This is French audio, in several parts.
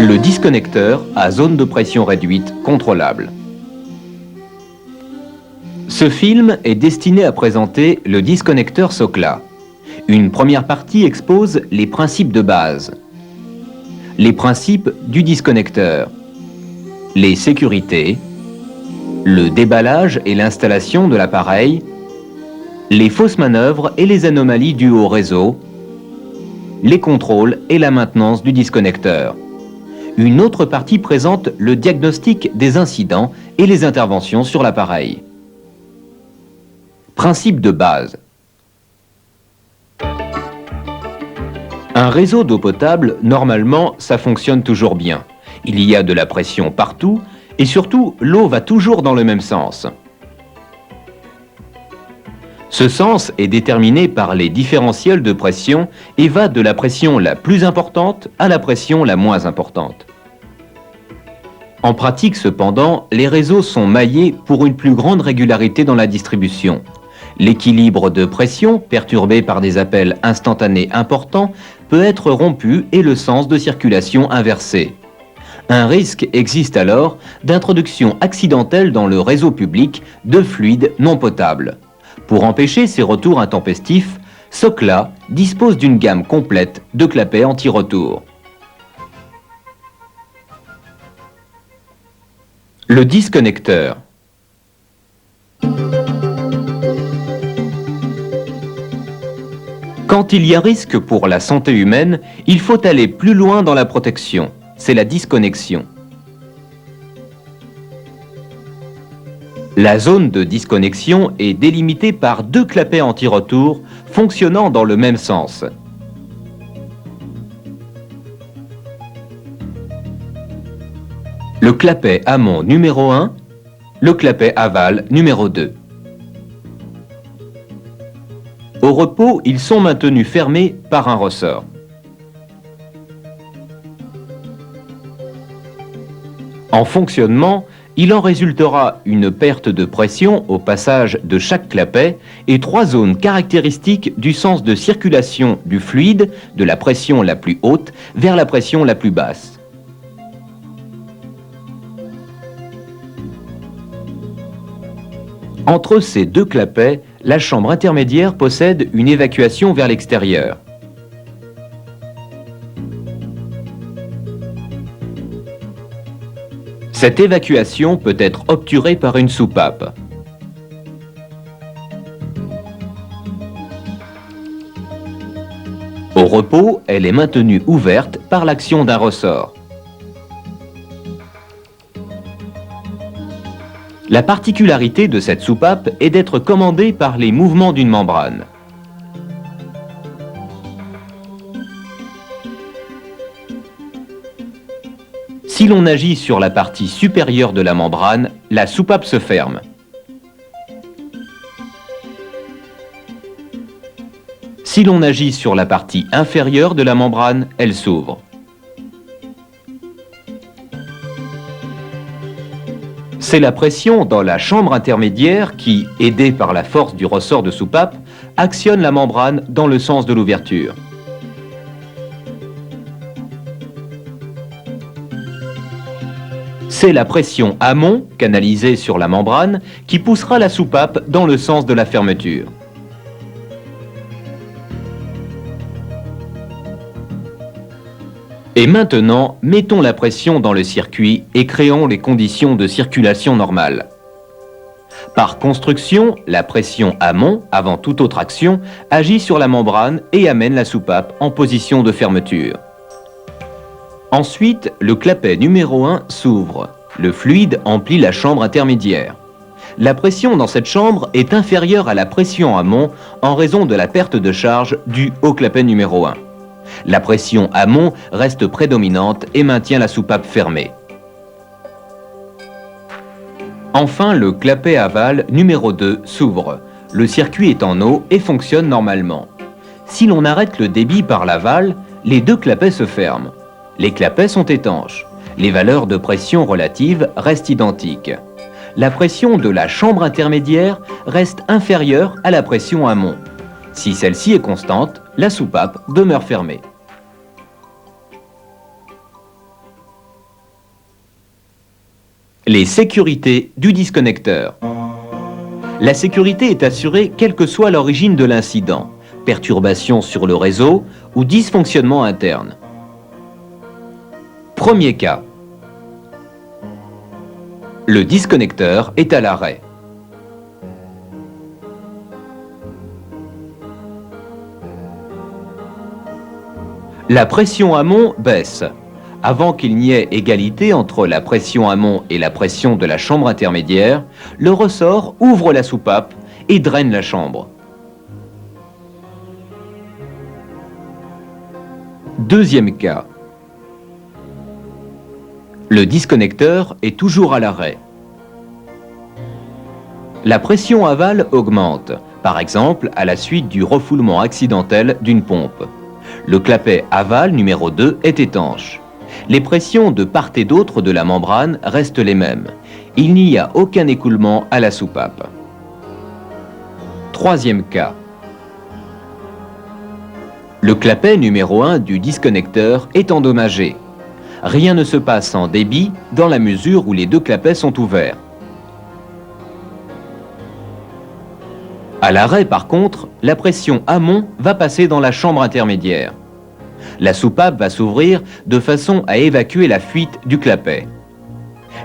Le disconnecteur à zone de pression réduite contrôlable. Ce film est destiné à présenter le disconnecteur Sokla. Une première partie expose les principes de base, les principes du disconnecteur, les sécurités, le déballage et l'installation de l'appareil, les fausses manœuvres et les anomalies dues au réseau, les contrôles et la maintenance du disconnecteur. Une autre partie présente le diagnostic des incidents et les interventions sur l'appareil. Principe de base. Un réseau d'eau potable, normalement, ça fonctionne toujours bien. Il y a de la pression partout et surtout, l'eau va toujours dans le même sens. Ce sens est déterminé par les différentiels de pression et va de la pression la plus importante à la pression la moins importante. En pratique, cependant, les réseaux sont maillés pour une plus grande régularité dans la distribution. L'équilibre de pression, perturbé par des appels instantanés importants, peut être rompu et le sens de circulation inversé. Un risque existe alors d'introduction accidentelle dans le réseau public de fluides non potables. Pour empêcher ces retours intempestifs, Sokla dispose d'une gamme complète de clapets anti-retour. Le disconnecteur. Quand il y a risque pour la santé humaine, il faut aller plus loin dans la protection. C'est la disconnexion. La zone de disconnexion est délimitée par deux clapets anti-retour fonctionnant dans le même sens. Le clapet amont numéro 1, le clapet aval numéro 2. Au repos, ils sont maintenus fermés par un ressort. En fonctionnement, il en résultera une perte de pression au passage de chaque clapet et trois zones caractéristiques du sens de circulation du fluide de la pression la plus haute vers la pression la plus basse. Entre ces deux clapets, la chambre intermédiaire possède une évacuation vers l'extérieur. Cette évacuation peut être obturée par une soupape. Au repos, elle est maintenue ouverte par l'action d'un ressort. La particularité de cette soupape est d'être commandée par les mouvements d'une membrane. Si l'on agit sur la partie supérieure de la membrane, la soupape se ferme. Si l'on agit sur la partie inférieure de la membrane, elle s'ouvre. C'est la pression dans la chambre intermédiaire qui, aidée par la force du ressort de soupape, actionne la membrane dans le sens de l'ouverture. C'est la pression amont, canalisée sur la membrane, qui poussera la soupape dans le sens de la fermeture. Et maintenant, mettons la pression dans le circuit et créons les conditions de circulation normale. Par construction, la pression amont, avant toute autre action, agit sur la membrane et amène la soupape en position de fermeture. Ensuite, le clapet numéro 1 s'ouvre. Le fluide emplit la chambre intermédiaire. La pression dans cette chambre est inférieure à la pression amont en raison de la perte de charge due au clapet numéro 1. La pression amont reste prédominante et maintient la soupape fermée. Enfin, le clapet aval numéro 2 s'ouvre. Le circuit est en eau et fonctionne normalement. Si l'on arrête le débit par l'aval, les deux clapets se ferment. Les clapets sont étanches. Les valeurs de pression relatives restent identiques. La pression de la chambre intermédiaire reste inférieure à la pression amont. Si celle-ci est constante, la soupape demeure fermée. Les sécurités du disconnecteur. La sécurité est assurée quelle que soit l'origine de l'incident, perturbation sur le réseau ou dysfonctionnement interne. Premier cas. Le disconnecteur est à l'arrêt. La pression amont baisse. Avant qu'il n'y ait égalité entre la pression amont et la pression de la chambre intermédiaire, le ressort ouvre la soupape et draine la chambre. Deuxième cas. Le disconnecteur est toujours à l'arrêt. La pression aval augmente, par exemple à la suite du refoulement accidentel d'une pompe. Le clapet aval numéro 2 est étanche. Les pressions de part et d'autre de la membrane restent les mêmes. Il n'y a aucun écoulement à la soupape. Troisième cas. Le clapet numéro 1 du disconnecteur est endommagé. Rien ne se passe en débit dans la mesure où les deux clapets sont ouverts. À l'arrêt, par contre, la pression amont va passer dans la chambre intermédiaire. La soupape va s'ouvrir de façon à évacuer la fuite du clapet.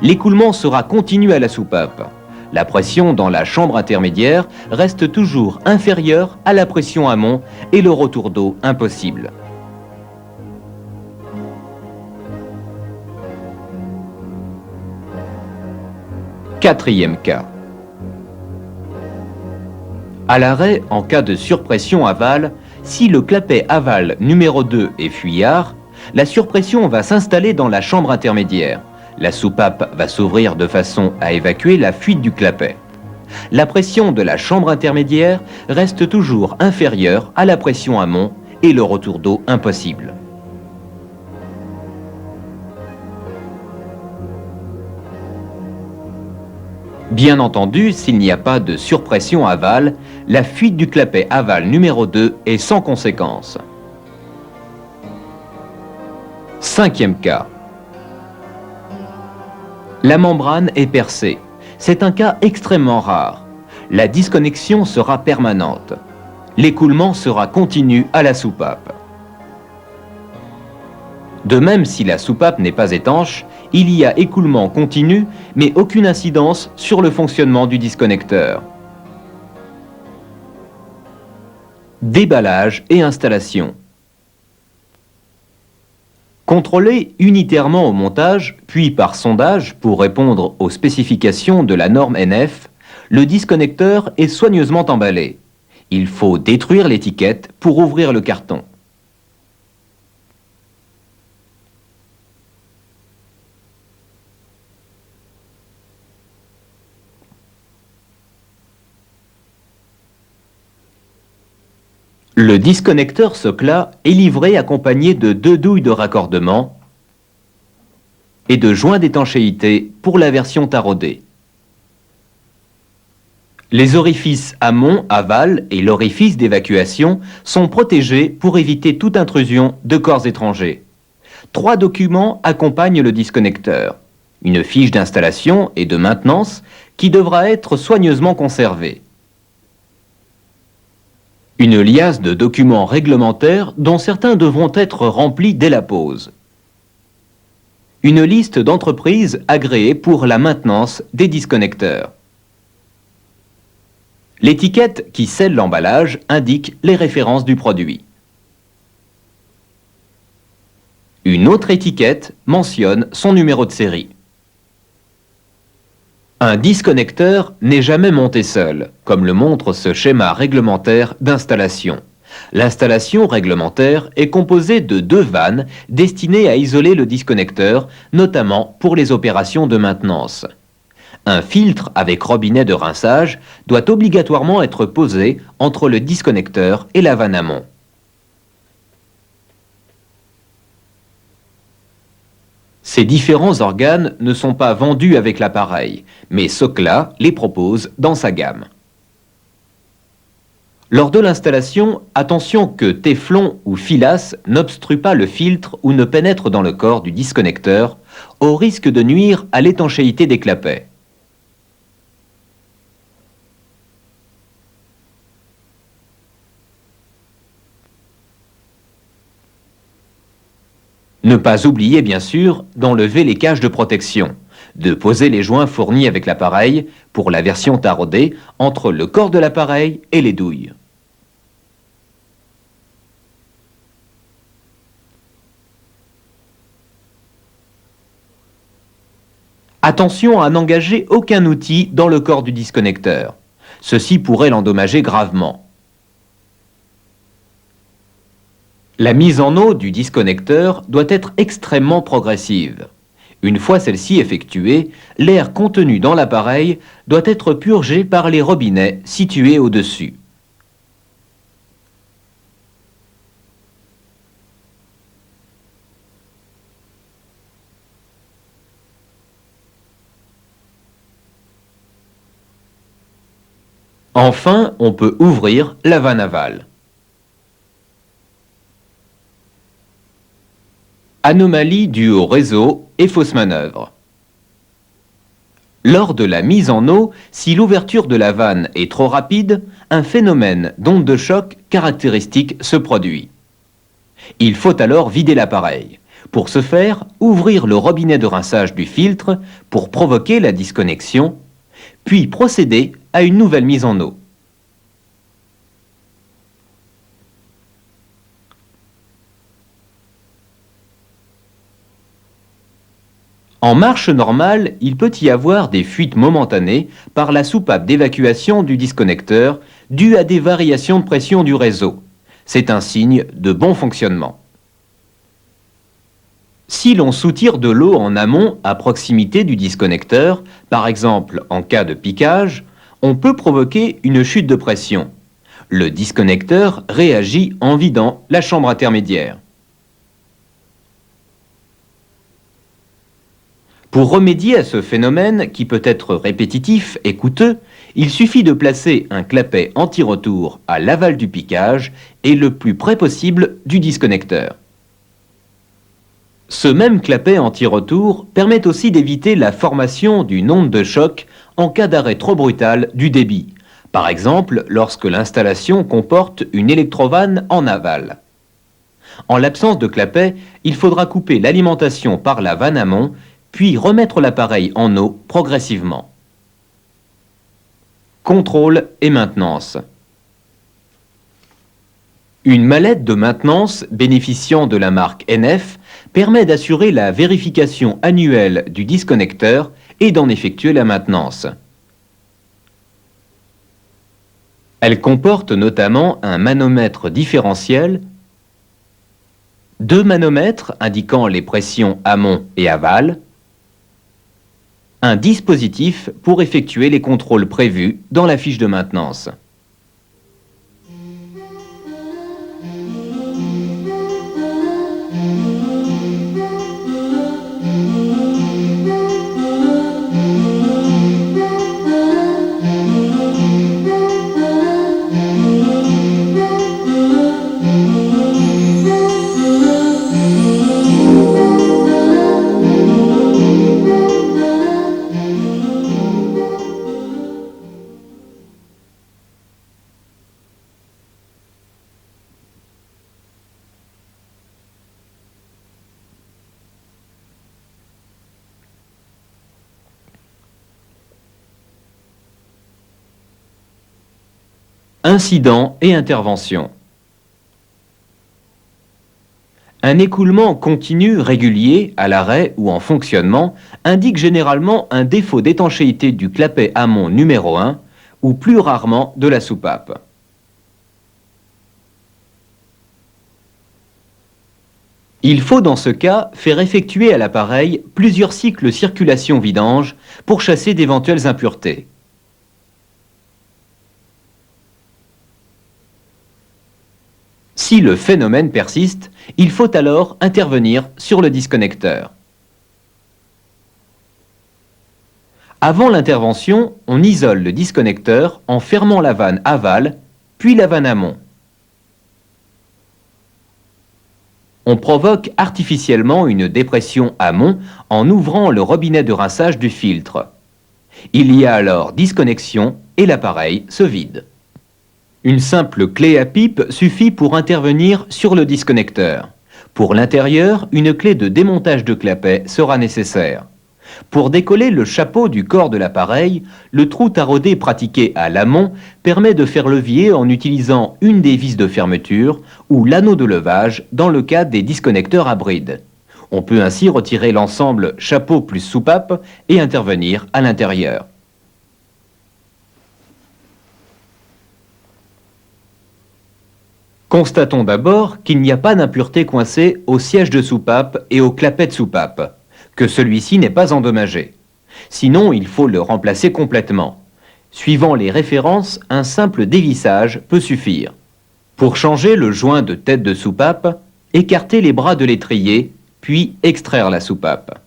L'écoulement sera continu à la soupape. La pression dans la chambre intermédiaire reste toujours inférieure à la pression amont et le retour d'eau impossible. Quatrième cas. À l'arrêt, en cas de surpression aval, si le clapet aval numéro 2 est fuyard, la surpression va s'installer dans la chambre intermédiaire. La soupape va s'ouvrir de façon à évacuer la fuite du clapet. La pression de la chambre intermédiaire reste toujours inférieure à la pression amont et le retour d'eau impossible. Bien entendu, s'il n'y a pas de surpression aval, la fuite du clapet aval numéro 2 est sans conséquence. Cinquième cas. La membrane est percée. C'est un cas extrêmement rare. La disconnexion sera permanente. L'écoulement sera continu à la soupape. De même, si la soupape n'est pas étanche, il y a écoulement continu, mais aucune incidence sur le fonctionnement du disconnecteur. Déballage et installation. Contrôlé unitairement au montage, puis par sondage pour répondre aux spécifications de la norme NF, le disconnecteur est soigneusement emballé. Il faut détruire l'étiquette pour ouvrir le carton. Le disconnecteur Socla est livré accompagné de 2 douilles de raccordement et de joints d'étanchéité pour la version taraudée. Les orifices amont, aval et l'orifice d'évacuation sont protégés pour éviter toute intrusion de corps étrangers. 3 documents accompagnent le disconnecteur. Une fiche d'installation et de maintenance qui devra être soigneusement conservée. Une liasse de documents réglementaires dont certains devront être remplis dès la pose. Une liste d'entreprises agréées pour la maintenance des disconnecteurs. L'étiquette qui scelle l'emballage indique les références du produit. Une autre étiquette mentionne son numéro de série. Un disconnecteur n'est jamais monté seul, comme le montre ce schéma réglementaire d'installation. L'installation réglementaire est composée de 2 vannes destinées à isoler le disconnecteur, notamment pour les opérations de maintenance. Un filtre avec robinet de rinçage doit obligatoirement être posé entre le disconnecteur et la vanne amont. Ces différents organes ne sont pas vendus avec l'appareil, mais Socla les propose dans sa gamme. Lors de l'installation, attention que téflon ou filasse n'obstrue pas le filtre ou ne pénètre dans le corps du disconnecteur au risque de nuire à l'étanchéité des clapets. Ne pas oublier, bien sûr, d'enlever les caches de protection, de poser les joints fournis avec l'appareil, pour la version taraudée, entre le corps de l'appareil et les douilles. Attention à n'engager aucun outil dans le corps du disconnecteur. Ceci pourrait l'endommager gravement. La mise en eau du disconnecteur doit être extrêmement progressive. Une fois celle-ci effectuée, l'air contenu dans l'appareil doit être purgé par les robinets situés au-dessus. Enfin, on peut ouvrir la vanne aval. Anomalie due au réseau et fausse manœuvre. Lors de la mise en eau, si l'ouverture de la vanne est trop rapide, un phénomène d'onde de choc caractéristique se produit. Il faut alors vider l'appareil. Pour ce faire, ouvrir le robinet de rinçage du filtre pour provoquer la disconnexion, puis procéder à une nouvelle mise en eau. En marche normale, il peut y avoir des fuites momentanées par la soupape d'évacuation du disconnecteur due à des variations de pression du réseau. C'est un signe de bon fonctionnement. Si l'on soutire de l'eau en amont à proximité du disconnecteur, par exemple en cas de piquage, on peut provoquer une chute de pression. Le disconnecteur réagit en vidant la chambre intermédiaire. Pour remédier à ce phénomène, qui peut être répétitif et coûteux, il suffit de placer un clapet anti-retour à l'aval du piquage et le plus près possible du disconnecteur. Ce même clapet anti-retour permet aussi d'éviter la formation d'une onde de choc en cas d'arrêt trop brutal du débit, par exemple lorsque l'installation comporte une électrovanne en aval. En l'absence de clapet, il faudra couper l'alimentation par la vanne amont, puis remettre l'appareil en eau progressivement. Contrôle et maintenance. Une mallette de maintenance bénéficiant de la marque NF permet d'assurer la vérification annuelle du disconnecteur et d'en effectuer la maintenance. Elle comporte notamment un manomètre différentiel, 2 manomètres indiquant les pressions amont et aval, un dispositif pour effectuer les contrôles prévus dans la fiche de maintenance. Incidents et interventions. Un écoulement continu régulier, à l'arrêt ou en fonctionnement, indique généralement un défaut d'étanchéité du clapet amont numéro 1 ou plus rarement de la soupape. Il faut dans ce cas faire effectuer à l'appareil plusieurs cycles circulation-vidange pour chasser d'éventuelles impuretés. Si le phénomène persiste, il faut alors intervenir sur le disconnecteur. Avant l'intervention, on isole le disconnecteur en fermant la vanne aval, puis la vanne amont. On provoque artificiellement une dépression amont en ouvrant le robinet de rinçage du filtre. Il y a alors disconnexion et l'appareil se vide. Une simple clé à pipe suffit pour intervenir sur le disconnecteur. Pour l'intérieur, une clé de démontage de clapet sera nécessaire. Pour décoller le chapeau du corps de l'appareil, le trou taraudé pratiqué à l'amont permet de faire levier en utilisant une des vis de fermeture ou l'anneau de levage dans le cas des disconnecteurs à bride. On peut ainsi retirer l'ensemble chapeau plus soupape et intervenir à l'intérieur. Constatons d'abord qu'il n'y a pas d'impureté coincée au siège de soupape et au clapet de soupape, que celui-ci n'est pas endommagé. Sinon, il faut le remplacer complètement. Suivant les références, un simple dévissage peut suffire. Pour changer le joint de tête de soupape, écartez les bras de l'étrier, puis extraire la soupape.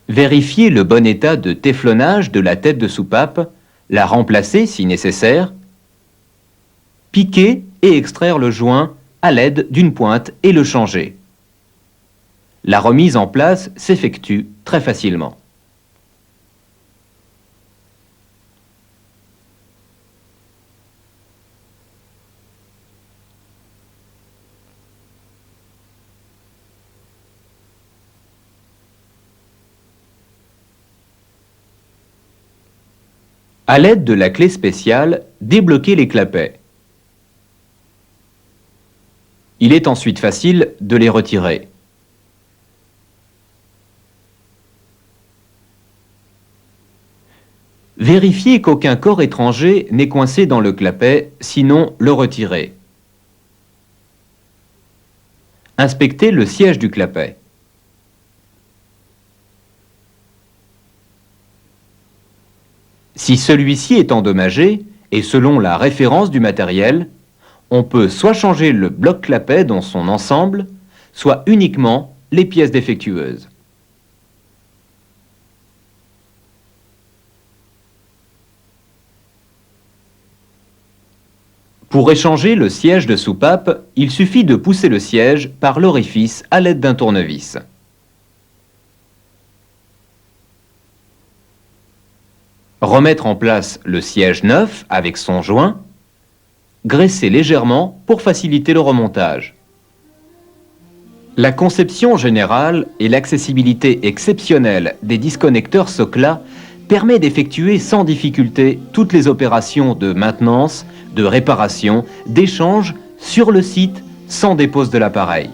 Vérifiez le bon état de téflonnage de la tête de soupape, la remplacer si nécessaire, piquer et extraire le joint à l'aide d'une pointe et le changer. La remise en place s'effectue très facilement. À l'aide de la clé spéciale, débloquez les clapets. Il est ensuite facile de les retirer. Vérifiez qu'aucun corps étranger n'est coincé dans le clapet, sinon le retirez. Inspectez le siège du clapet. Si celui-ci est endommagé, et selon la référence du matériel, on peut soit changer le bloc clapet dans son ensemble, soit uniquement les pièces défectueuses. Pour échanger le siège de soupape, il suffit de pousser le siège par l'orifice à l'aide d'un tournevis. Remettre en place le siège neuf avec son joint, graisser légèrement pour faciliter le remontage. La conception générale et l'accessibilité exceptionnelle des disconnecteurs Socla permet d'effectuer sans difficulté toutes les opérations de maintenance, de réparation, d'échange sur le site sans dépose de l'appareil.